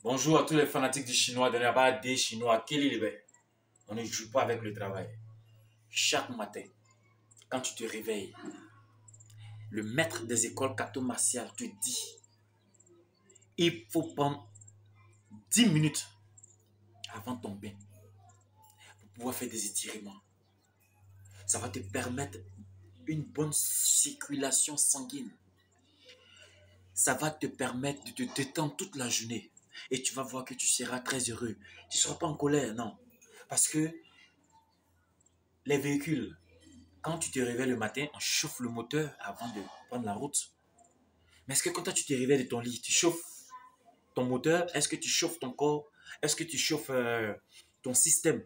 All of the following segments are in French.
Bonjour à tous les fanatiques du chinois, de là-bas des chinois. Quel est le On ne joue pas avec le travail. Chaque matin, quand tu te réveilles, le maître des écoles catho-martiales te dit il faut prendre 10 minutes avant ton bain pour pouvoir faire des étirements. Ça va te permettre une bonne circulation sanguine. Ça va te permettre de te détendre toute la journée. Et tu vas voir que tu seras très heureux. Tu ne seras pas en colère, non. Parce que les véhicules, quand tu te réveilles le matin, on chauffe le moteur avant de prendre la route. Mais est-ce que quand toi tu te réveilles de ton lit, tu chauffes ton moteur? Est-ce que tu chauffes ton corps? Est-ce que tu chauffes ton système?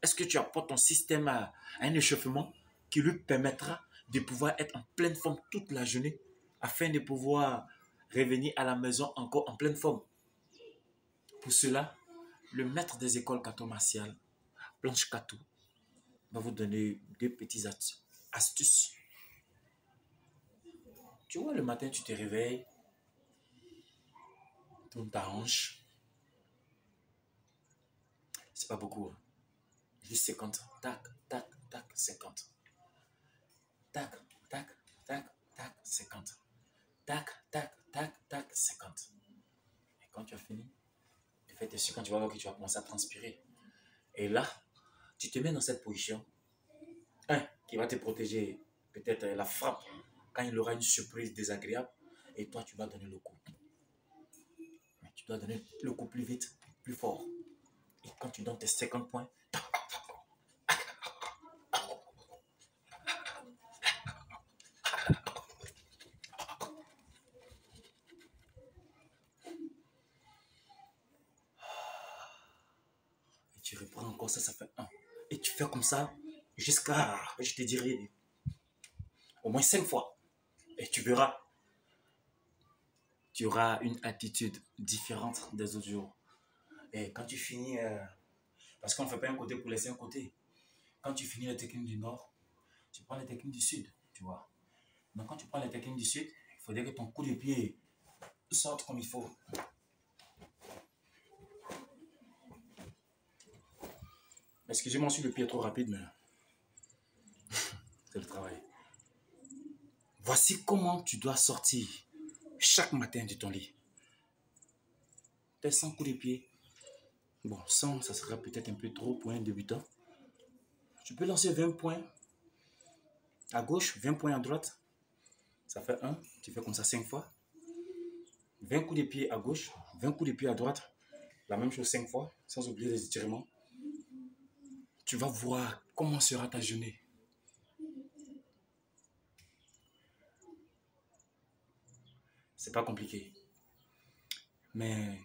Est-ce que tu apportes ton système à un échauffement qui lui permettra de pouvoir être en pleine forme toute la journée afin de pouvoir revenir à la maison encore en pleine forme? Pour cela, le maître des écoles catho-martiales, Blanche Kato, va vous donner deux petites astuces. Tu vois, le matin, tu te réveilles, tourne ta hanche. C'est pas beaucoup. Juste 50. Tac, tac, tac, 50. Tac, tac, tac, tac, 50. Tac, tac, tac, tac, 50. Et quand tu as fini, tu fais tes yeux quand tu vas voir que tu vas commencer à transpirer. Et là, tu te mets dans cette position. Un, qui va te protéger peut-être la frappe quand il aura une surprise désagréable. Et toi, tu vas donner le coup. Mais tu dois donner le coup plus vite, plus fort. Et quand tu donnes tes 50 points, et tu reprends encore ça, ça fait 1. Et tu fais comme ça jusqu'à, je te dirais, au moins 5 fois. Et tu verras, tu auras une attitude différente des autres jours. Et quand tu finis, parce qu'on ne fait pas un côté pour laisser un côté. Quand tu finis la technique du nord, tu prends la technique du sud, tu vois. Donc quand tu prends la technique du sud, il faudrait que ton coup de pied sorte comme il faut. Excusez-moi si le pied est trop rapide, mais c'est le travail. Voici comment tu dois sortir chaque matin de ton lit. Tes 100 coups de pied. Bon, 100, ça sera peut-être un peu trop pour un débutant. Tu peux lancer 20 points à gauche, 20 points à droite. Ça fait 1. Tu fais comme ça 5 fois. 20 coups de pied à gauche, 20 coups de pied à droite. La même chose 5 fois, sans oublier les étirements. Tu vas voir comment sera ta journée. C'est pas compliqué. Mais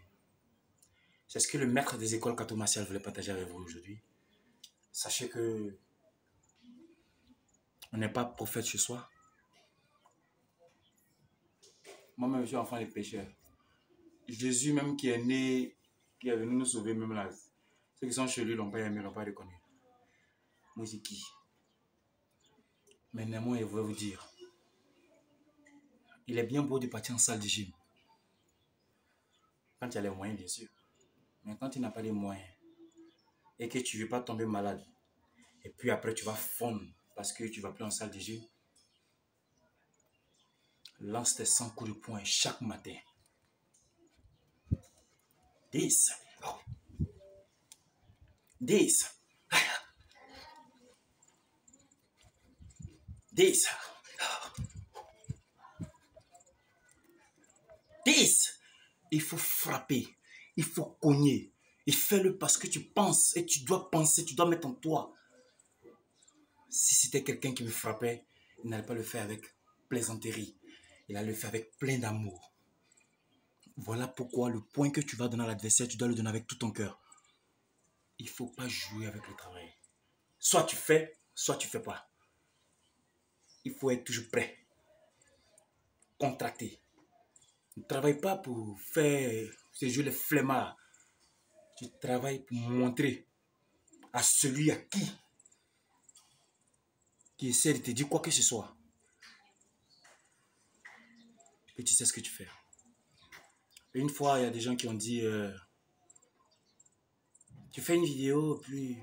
c'est ce que le maître des écoles catho-martiales voulait partager avec vous aujourd'hui. Sachez que on n'est pas prophète chez soi. Moi-même, je suis enfant des pécheurs. Jésus même qui est né, qui est venu nous sauver, même là. Ceux qui sont chez lui l'ont pas aimé, l'ont pas reconnu. Moi, c'est qui? Mais néanmoins, il voulait vous dire, il est bien beau de partir en salle de gym. Quand tu as les moyens, bien sûr. Mais quand tu n'as pas les moyens et que tu ne veux pas tomber malade, et puis après tu vas fondre parce que tu ne vas plus en salle de gym, lance tes 100 coups de poing chaque matin. 10. 10. 10. 10. Il faut frapper. Il faut cogner. Et fais-le parce que tu penses et tu dois penser, tu dois mettre en toi. Si c'était quelqu'un qui me frappait, il n'allait pas le faire avec plaisanterie. Il allait le faire avec plein d'amour. Voilà pourquoi le point que tu vas donner à l'adversaire, tu dois le donner avec tout ton cœur. Il ne faut pas jouer avec le travail. Soit tu fais, soit tu ne fais pas. Il faut être toujours prêt. Contracté. Ne travaille pas pour faire ce jeu les flemmards. Tu travailles pour montrer à celui à qui essaie de te dire quoi que ce soit que tu sais ce que tu fais. Et une fois, il y a des gens qui ont dit Tu fais une vidéo, puis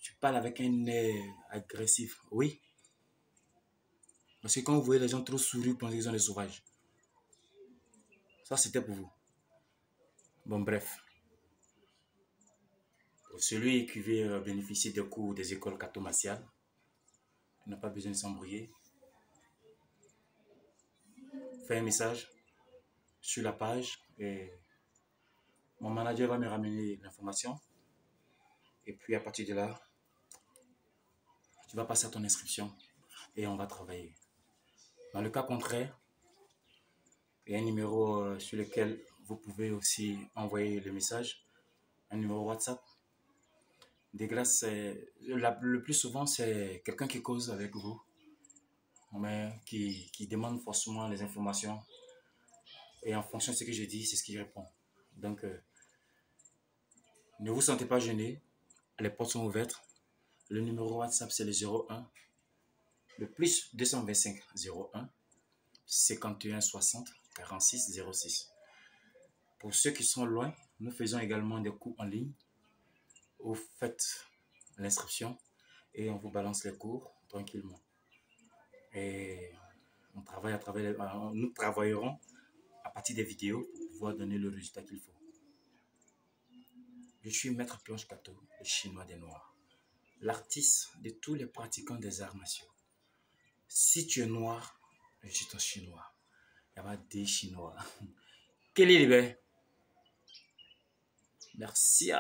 tu parles avec un air agressif. Oui. Parce que quand vous voyez les gens trop sourire, vous pensez qu'ils sont des sauvages. Ça, c'était pour vous. Bon, bref. Pour celui qui veut bénéficier des cours des écoles catho-martiales, il n'a pas besoin de s'embrouiller. Fais un message sur la page et mon manager va me ramener l'information. Et puis à partir de là, tu vas passer à ton inscription et on va travailler. Dans le cas contraire, il y a un numéro sur lequel vous pouvez aussi envoyer le message, un numéro WhatsApp. Des grâces, le plus souvent, c'est quelqu'un qui cause avec vous, mais qui demande forcément les informations. Et en fonction de ce que je dis, c'est ce qu'il répond. Donc, ne vous sentez pas gêné. Les portes sont ouvertes. Le numéro WhatsApp, c'est le 01, le plus 225 01 51 60 46 06. Pour ceux qui sont loin, nous faisons également des cours en ligne. Vous faites l'inscription et on vous balance les cours tranquillement. Et on travaille nous travaillerons à partir des vidéos pour pouvoir donner le résultat qu'il faut. Je suis Maître Planche Kato, le Chinois des Noirs, l'artiste de tous les pratiquants des arts martiaux. Si tu es noir, je suis ton Chinois. Il y a des Chinois. Quel est le Merci.